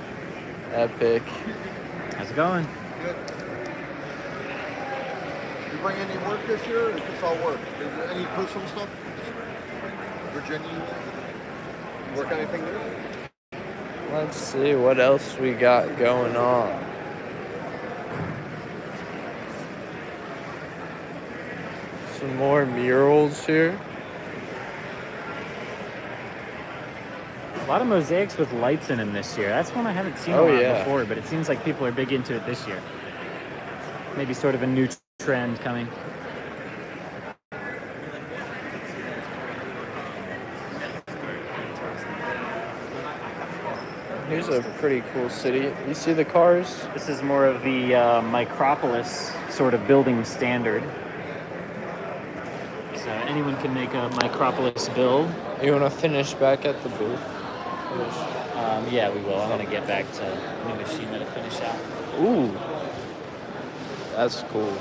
Epic. How's it going? Good. You bring any work this year, or just all work? Is there any personal stuff? Virginia, work anything new? Let's see what else we got going on. Some more murals here. A lot of mosaics with lights in them this year. That's one I haven't seen a Oh, lot yeah. before, but it seems like people are big into it this year. Maybe sort of a new trend coming. Here's a pretty cool city. You see the cars? This is more of the Micropolis sort of building standard. So anyone can make a Micropolis build. You want to finish back at the booth? Yeah, we will. I'm going to get back to New Hashima to finish out. Ooh. That's cool.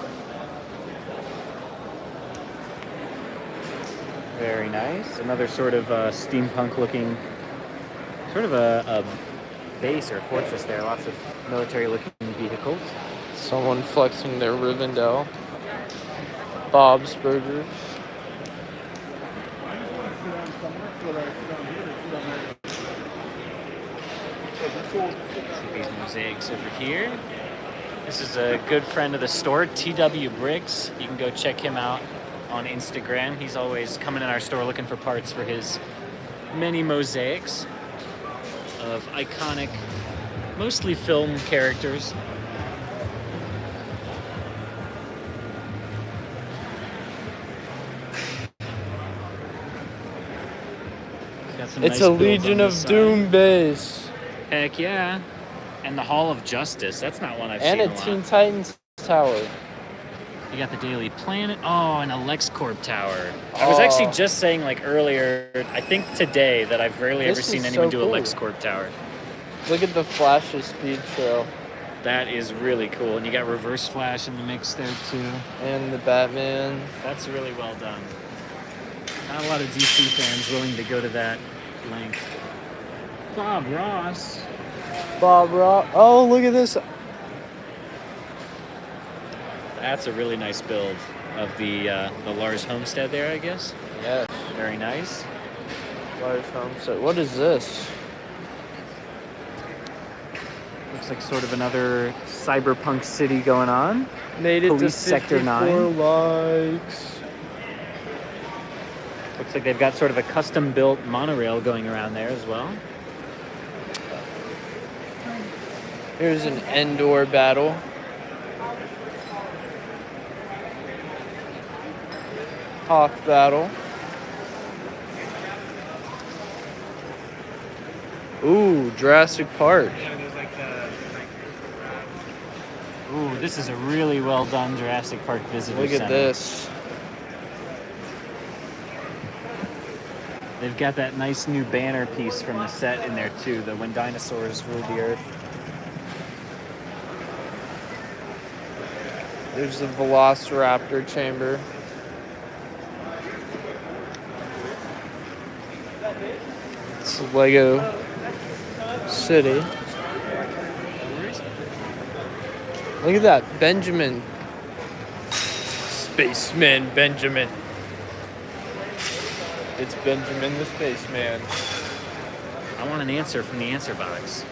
Very nice. Another sort of steampunk looking, sort of a base or fortress there. Lots of military looking vehicles. Someone flexing their Rivendell. Bob's Burgers. These mosaics over here. This is a good friend of the store, TW Bricks. You can go check him out on Instagram. He's always coming in our store looking for parts for his many mosaics of iconic, mostly film characters. Got some It's nice a builds Legion on of this side. Doom base. Heck yeah. And the Hall of Justice. That's not one I've And seen a a Teen lot. Titans tower. You got the Daily Planet. Oh, and a LexCorp tower. I was actually Oh. just saying like earlier, I think today, that I've rarely This ever seen is anyone so do cool. a LexCorp tower. Look at the Flash of Speed Trail. That is really cool. And you got Reverse Flash in the mix there too. And the Batman. That's really well done. Not a lot of DC fans willing to go to that length. Bob Ross. Bob Rock. Oh, look at this. That's a really nice build of the Lars Homestead there, I guess. Yes. Very nice. Large homestead. What is this? Looks like sort of another cyberpunk city going on. Made it Police to Sector 54 9. likes. Looks like they've got sort of a custom-built monorail going around there as well. Here's an Endor battle. Hoth battle. Ooh, Jurassic Park. Ooh, this is a really well done Jurassic Park visitor Look center. at this. They've got that nice new banner piece from the set in there too, the When Dinosaurs Ruled the Earth. There's the Velociraptor chamber. It's Lego City. Look at that, Benjamin. Spaceman Benjamin. It's Benjamin the Spaceman. I want an answer from the answer box.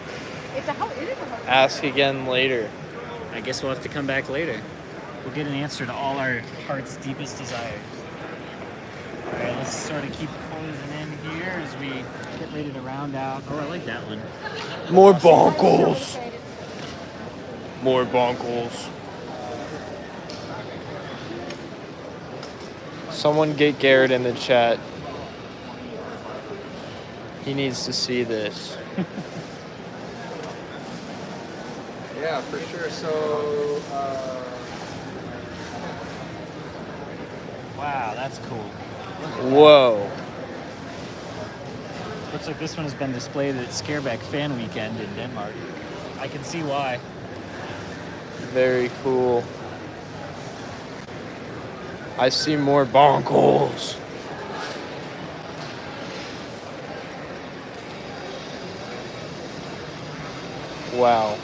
Ask again later. I guess we'll have to come back later. We'll get an answer to all our heart's deepest desires. All right, let's sort of keep closing in here as we get ready to round out. Oh, I like that one. More bonkles. More bonkles. Someone get Garrett in the chat. He needs to see this. Yeah, for sure. So, Wow, that's cool. Whoa. Looks like this one has been displayed at Scareback Fan Weekend in Denmark. I can see why. Very cool. I see more bonkles. Wow.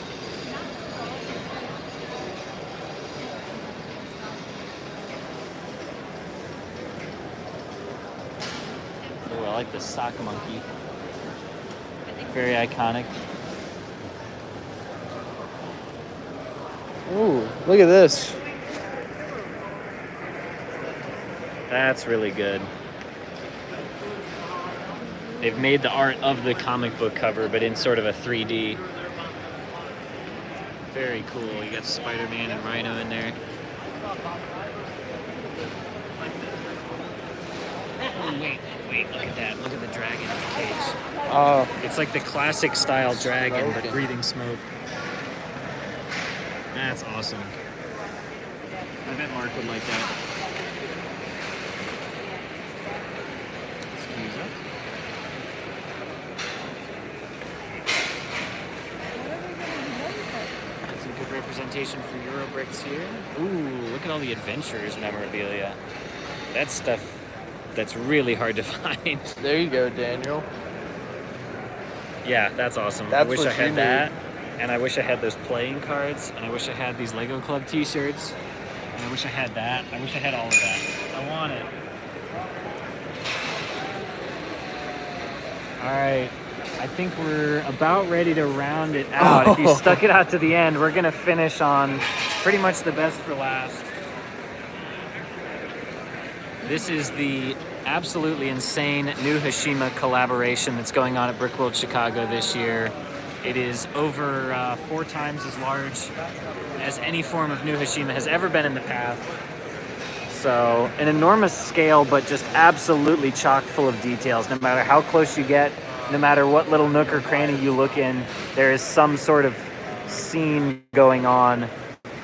Ooh, I like the sock monkey. Very iconic. Ooh, look at this. That's really good. They've made the art of the comic book cover, but in sort of a 3D. Very cool. You got Spider-Man and Rhino in there. Oh, wait, look at that. Look at the dragon in the cage. Oh, It's like the classic style dragon, but Smoking. breathing smoke. That's awesome. I bet Mark would like that. Excuse us. Got some good representation for Eurobricks here. Ooh, look at all the adventures memorabilia. That's stuff that's really hard to find. there you go, Daniel. Yeah, that's awesome. That's I wish what I had you that. And I wish I had those playing cards. And I wish I had these Lego Club t-shirts. And I wish I had that. I wish I had all of that. I want it. All right. I think we're about ready to round it out. If you stuck it out to the end, we're going to finish on pretty much the best for last. This is the absolutely insane new Hashima collaboration that's going on at Brickworld Chicago this year. It is over 4 times as large as any form of new Hashima has ever been in the past. So an enormous scale, but just absolutely chock full of details. No matter how close you get, no matter what little nook or cranny you look in, there is some sort of scene going on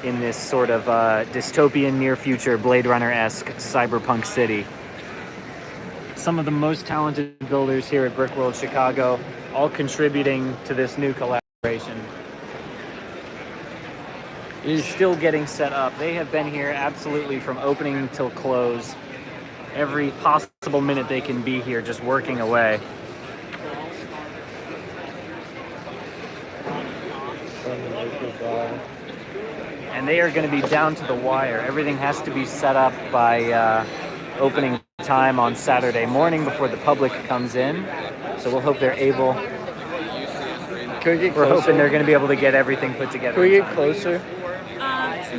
in this sort of dystopian near future Blade Runner-esque cyberpunk city. Some of the most talented builders here at Brickworld Chicago, all contributing to this new collaboration. Is still getting set up. They have been here absolutely from opening till close. Every possible minute they can be here, just working away. And they are going to be down to the wire. Everything has to be set up by opening time on Saturday morning before the public comes in. So we'll hope they're able. Can we get We're closer? hoping they're going to be able to get everything put together. Can we in get time. closer?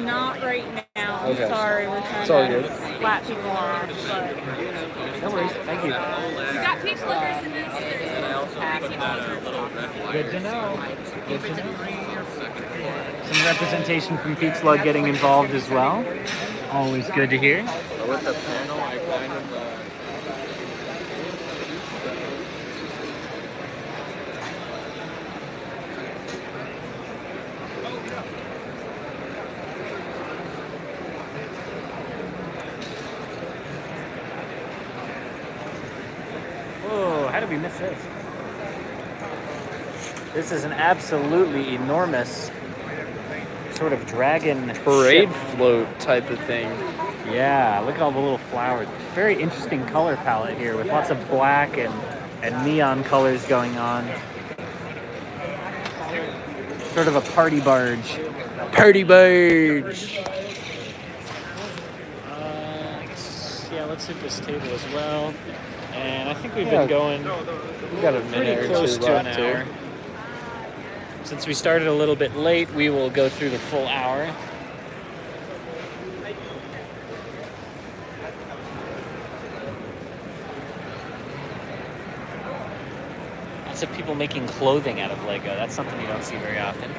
Not right now. Okay. Sorry, we're trying It's all to good. slap people off, but No worries. Thank you. we got peach flippers in this. Good to know. Good to know. Some representation from Peach Slug getting involved as well. Always good to hear. with the panel, I kind of. Whoa, how did we miss this? This is an absolutely enormous sort of dragon Parade ship. float type of thing. Yeah, look at all the little flowers. Very interesting color palette here with lots of black and neon colors going on. Sort of a party barge. Party barge. I guess, yeah, let's hit this table as well. And I think we've Yeah. been going We got a pretty minute or close two to an left hour. here. Since we started a little bit late, we will go through the full hour. Lots of people making clothing out of Lego. That's something you don't see very often.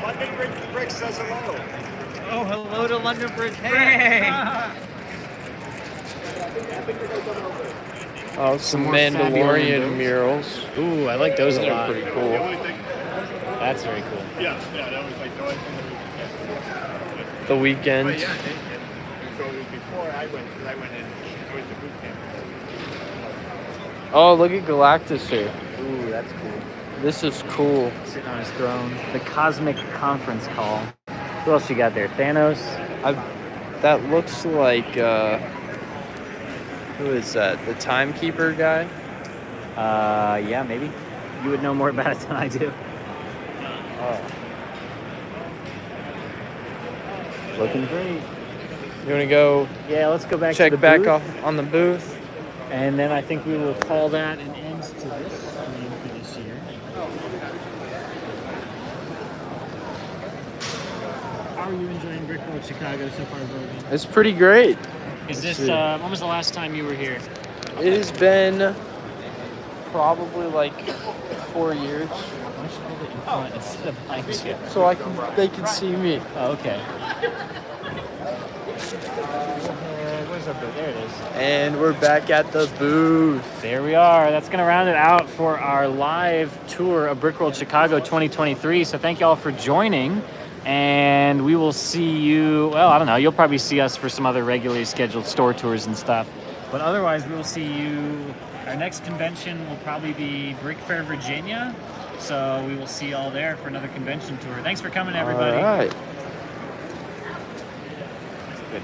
London Brick says hello. Oh, hello to London Bridge. Hey! Oh, some more Fabulous Mandalorian windows. murals. Ooh, I like those Those a are lot. pretty cool. That's very cool. Yeah, that was like the only thing that we The weekend. But yeah, so before I went, because I went to boot camp. Oh, look at Galactus here. Ooh, that's cool. This is cool. Sitting on his throne. The Cosmic Conference Call. Who else you got there? Thanos? That looks like, who is that? The Timekeeper guy? Yeah, maybe. You would know more about it than I do. Oh. Looking great. You want to go Yeah, let's go back check to the back booth, off on the booth? and then I think we will call that an end to this stream for this year. How are you enjoying Brickworld Chicago so far, Logan? It's pretty great. Is Let's this, see. when was the last time you were here? It has been probably like 4 years, I should hold it in front instead of behind you. so they can see me. Oh, okay. Where's our booth? There it is. And we're back at the booth. There we are. That's going to round it out for our live tour of Brickworld Chicago 2023. So thank you all for joining. And we will see you, well, I don't know. You'll probably see us for some other regularly scheduled store tours and stuff. But otherwise, we will see you. Our next convention will probably be Brick Fair, Virginia. So we will see you all there for another convention tour. Thanks for coming, everybody. All right. Good.